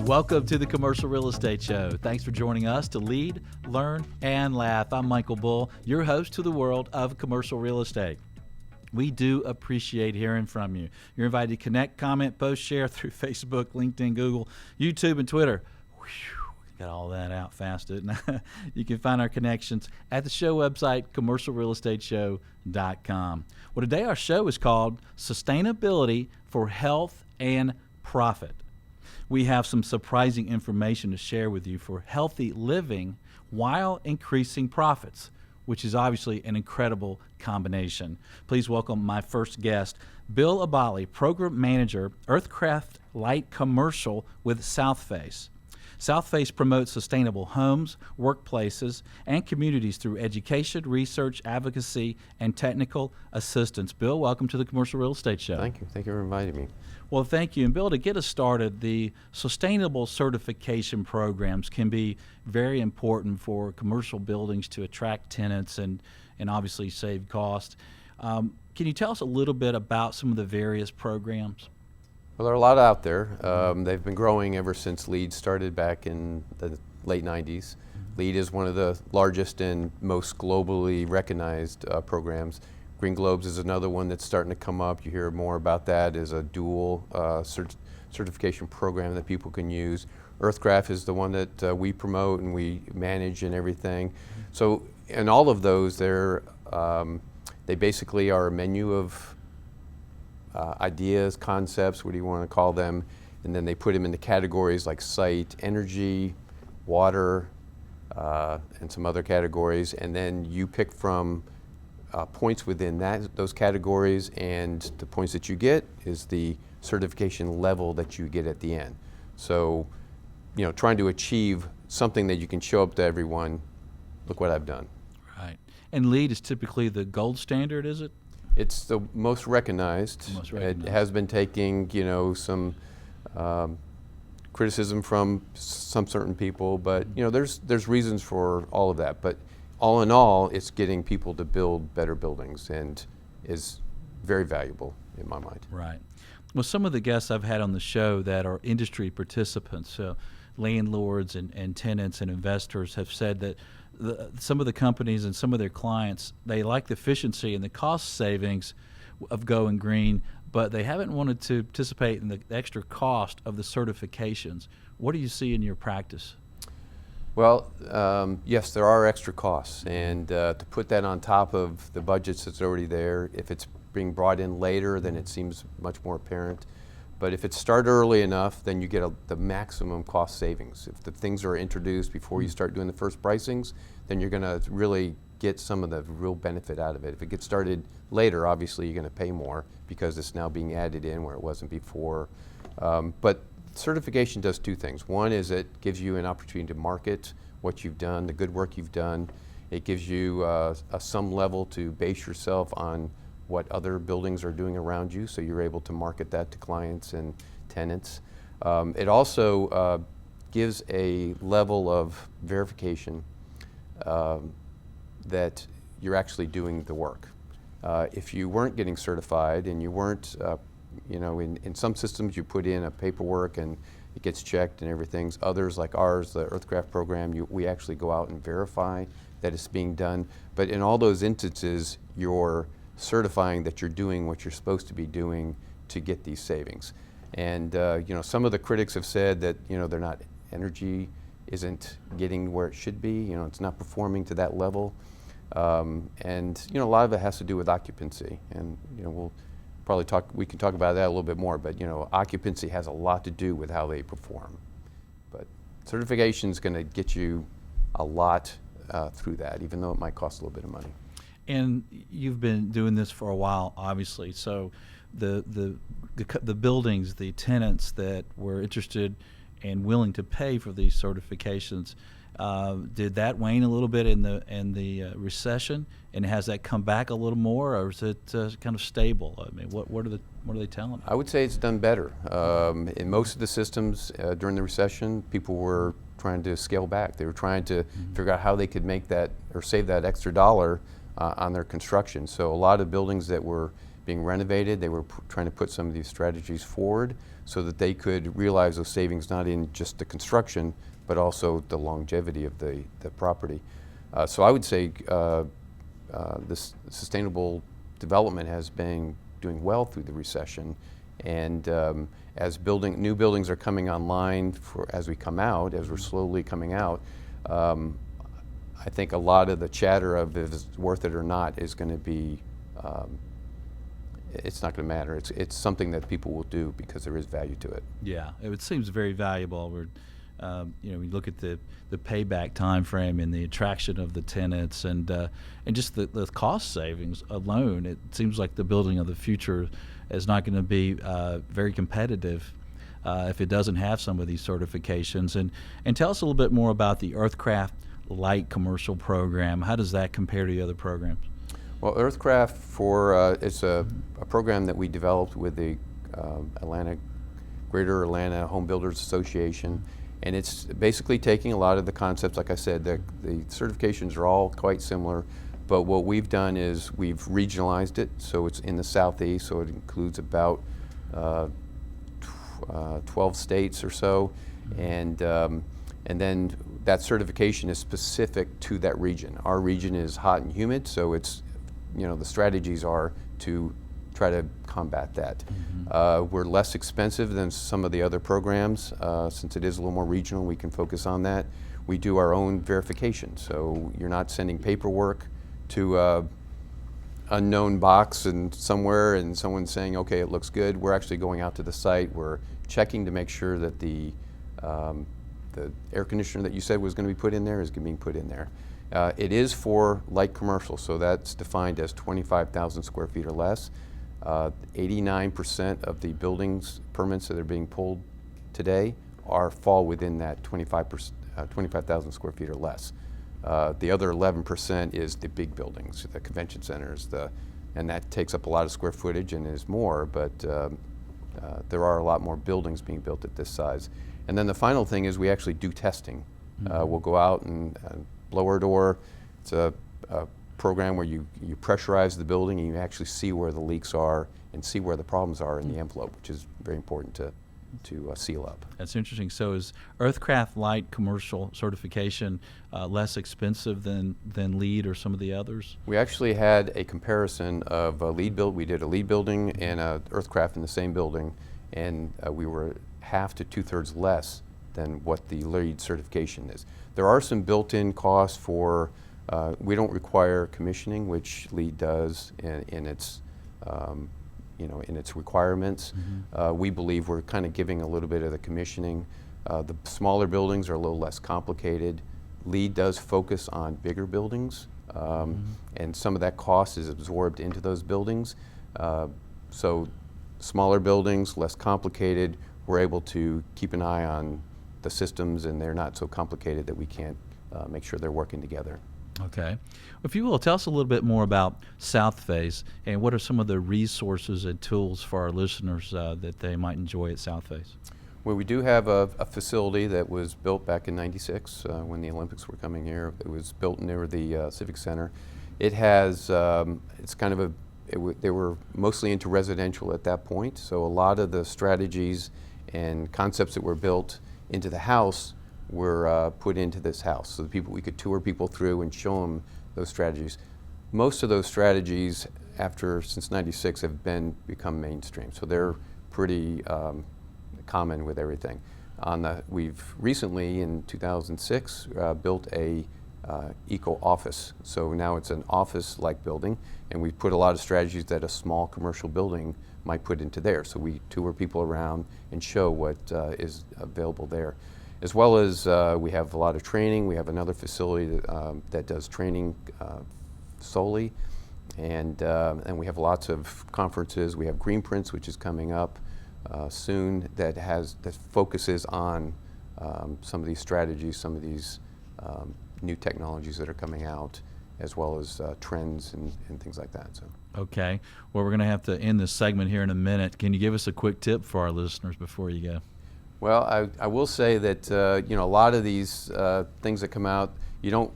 Welcome to the Commercial Real Estate Show. Thanks for joining us to lead, learn, and laugh. I'm Michael Bull, your host to the world of commercial real estate. We do appreciate hearing from you. You're invited to connect, comment, post, share through Facebook, LinkedIn, Google, YouTube, and Twitter. Whew, got all that out fast, didn't I? You can find our connections at the show website, commercialrealestateshow.com. Well, today our show is called Sustainability for Health and Profit. We have some surprising information to share with you for healthy living while increasing profits, which is obviously an incredible combination. Please welcome my first guest, Bill Abali, Program Manager, EarthCraft Light Commercial with Southface. Southface promotes sustainable homes, workplaces, and communities through education, research, advocacy, and technical assistance. Bill, welcome to the Commercial Real Estate Show. Thank you. Thank you for inviting me. Well, thank you. And Bill, to get us started, the sustainable certification programs can be very important for commercial buildings to attract tenants and obviously save cost. Can you tell us a little bit about some of the various programs? Well, there are a lot out there. They've been growing ever since LEED started back in the late 90s. LEED is one of the largest and most globally recognized programs. Green Globes is another one that's starting to come up. You hear more about that as a dual certification program that people can use. EarthCraft is the one that we promote and we manage and everything. So in all of those, they basically are a menu of ideas, concepts, what do you want to call them, and then they put them into categories like site, energy, water, and some other categories, and then you pick from points within those categories, and the points that you get is the certification level that you get at the end. So, you know, trying to achieve something that you can show up to everyone, look what I've done. Right. And LEED is typically the gold standard, is it? It's the most recognized. It has been taking, you know, some criticism from some certain people, but you know, there's reasons for all of that. But all in all, it's getting people to build better buildings and is very valuable in my mind. Right. Well, some of the guests I've had on the show that are industry participants, landlords and tenants and investors, have said that some of the companies and some of their clients, they like the efficiency and the cost savings of going green, but they haven't wanted to participate in the extra cost of the certifications. What do you see in your practice? Well, yes, there are extra costs, and to put that on top of the budgets that's already there, if it's being brought in later, then it seems much more apparent. But if it's started early enough, then you get the maximum cost savings. If the things are introduced before you start doing the first pricings, then you're going to really get some of the real benefit out of it. If it gets started later, obviously you're going to pay more because it's now being added in where it wasn't before. But certification does two things. One is it gives you an opportunity to market what you've done, the good work you've done. It gives you some level to base yourself on what other buildings are doing around you, so you're able to market that to clients and tenants. It also gives a level of verification that you're actually doing the work. If you weren't getting certified and you weren't, you know, in some systems you put in a paperwork and it gets checked and everything's. Others, like ours, the EarthCraft program, we actually go out and verify that it's being done. But in all those instances, you're certifying that you're doing what you're supposed to be doing to get these savings. And you know, some of the critics have said that, you know, energy isn't getting where it should be. You know, it's not performing to that level. And you know, a lot of it has to do with occupancy. And you know, we can talk about that a little bit more. But you know, occupancy has a lot to do with how they perform. But certification is going to get you a lot through that, even though it might cost a little bit of money. And you've been doing this for a while, obviously. So the buildings, the tenants that were interested and willing to pay for these certifications, Did that wane a little bit in the recession, and has that come back a little more, or is it kind of stable? I mean, what are they telling us? I would say it's done better. In most of the systems during the recession, people were trying to scale back. They were trying to figure out how they could make that or save that extra dollar on their construction. So a lot of buildings that were being renovated, they were trying to put some of these strategies forward so that they could realize those savings not in just the construction, but also the longevity of the property. So I would say this sustainable development has been doing well through the recession, and as new buildings are coming online as we come out, as we're slowly coming out, I think a lot of the chatter of if it's worth it or not is going to be, it's not going to matter. It's something that people will do because there is value to it. Yeah, it seems very valuable. We look at the payback time frame and the attraction of the tenants, and just the cost savings alone. It seems like the building of the future is not going to be very competitive if it doesn't have some of these certifications. And tell us a little bit more about the EarthCraft Light Commercial Program. How does that compare to the other programs? Well, EarthCraft it's a program that we developed with the Greater Atlanta Home Builders Association. And it's basically taking a lot of the concepts, like I said, the certifications are all quite similar, but what we've done is we've regionalized it, so it's in the Southeast, so it includes about 12 states or so, and then that certification is specific to that region. Our region is hot and humid, so it's, the strategies are to try to combat that. We're less expensive than some of the other programs. Since it is a little more regional, we can focus on that. We do our own verification, so you're not sending paperwork to an unknown box and somewhere and someone's saying, okay, it looks good. We're actually going out to the site. We're checking to make sure that the air conditioner that you said was going to be put in there is being put in there. It is for light commercial, so that's defined as 25,000 square feet or less. 89% of the buildings permits that are being pulled today fall within that 25,000 square feet or less. The other 11% is the big buildings, the convention centers, and that takes up a lot of square footage and is more, but there are a lot more buildings being built at this size. And then the final thing is we actually do testing. We'll go out and blow our door. It's a program where you pressurize the building and you actually see where the leaks are and see where the problems are in the envelope, which is very important to seal up. That's interesting. So is EarthCraft Light Commercial certification less expensive than LEED or some of the others? We actually had a comparison of a LEED build. We did a LEED building and a EarthCraft in the same building, and we were half to 2/3 less than what the LEED certification is. There are some built-in costs for we don't require commissioning, which LEED does in its in its requirements. We believe we're kind of giving a little bit of the commissioning. The smaller buildings are a little less complicated. LEED does focus on bigger buildings, and some of that cost is absorbed into those buildings. So smaller buildings, less complicated, we're able to keep an eye on the systems, and they're not so complicated that we can't make sure they're working together. Okay. If you will, tell us a little bit more about Southface and what are some of the resources and tools for our listeners that they might enjoy at Southface? Well, we do have a facility that was built back in '96 when the Olympics were coming here. It was built near the Civic Center. It has, it's kind of they were mostly into residential at that point, so a lot of the strategies and concepts that were built into the house were put into this house, so we could tour people through and show them those strategies. Most of those strategies, since '96, have become mainstream, so they're pretty common with everything. We've recently, in 2006, built a eco office, so now it's an office-like building, and we put a lot of strategies that a small commercial building might put into there. So we tour people around and show what is available there. As well as we have a lot of training. We have another facility that does training solely, and we have lots of conferences. We have Green Prints, which is coming up soon, that focuses on some of these strategies, some of these new technologies that are coming out, as well as trends and things like that. So. Okay. Well, we're going to have to end this segment here in a minute. Can you give us a quick tip for our listeners before you go? Well, I will say that a lot of these things that come out, you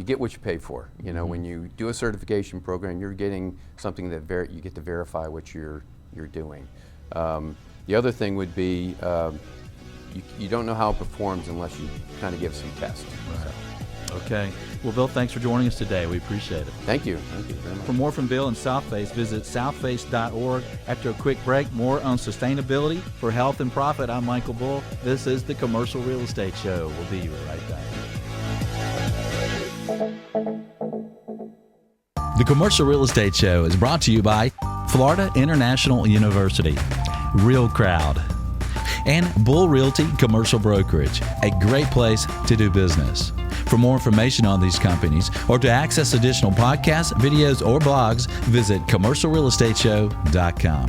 get what you pay for. When you do a certification program, you're getting something that you get to verify what you're doing. The other thing would be you don't know how it performs unless you kind of give some tests. Right. Okay. Well, Bill, thanks for joining us today. We appreciate it. Thank you. Thank you very much. For more from Bill and Southface, visit southface.org. After a quick break, more on sustainability for health and profit. I'm Michael Bull. This is the Commercial Real Estate Show. We'll be right back. The Commercial Real Estate Show is brought to you by Florida International University, EarthCraft, and Bull Realty Commercial Brokerage, a great place to do business. For more information on these companies or to access additional podcasts, videos, or blogs, visit commercialrealestateshow.com.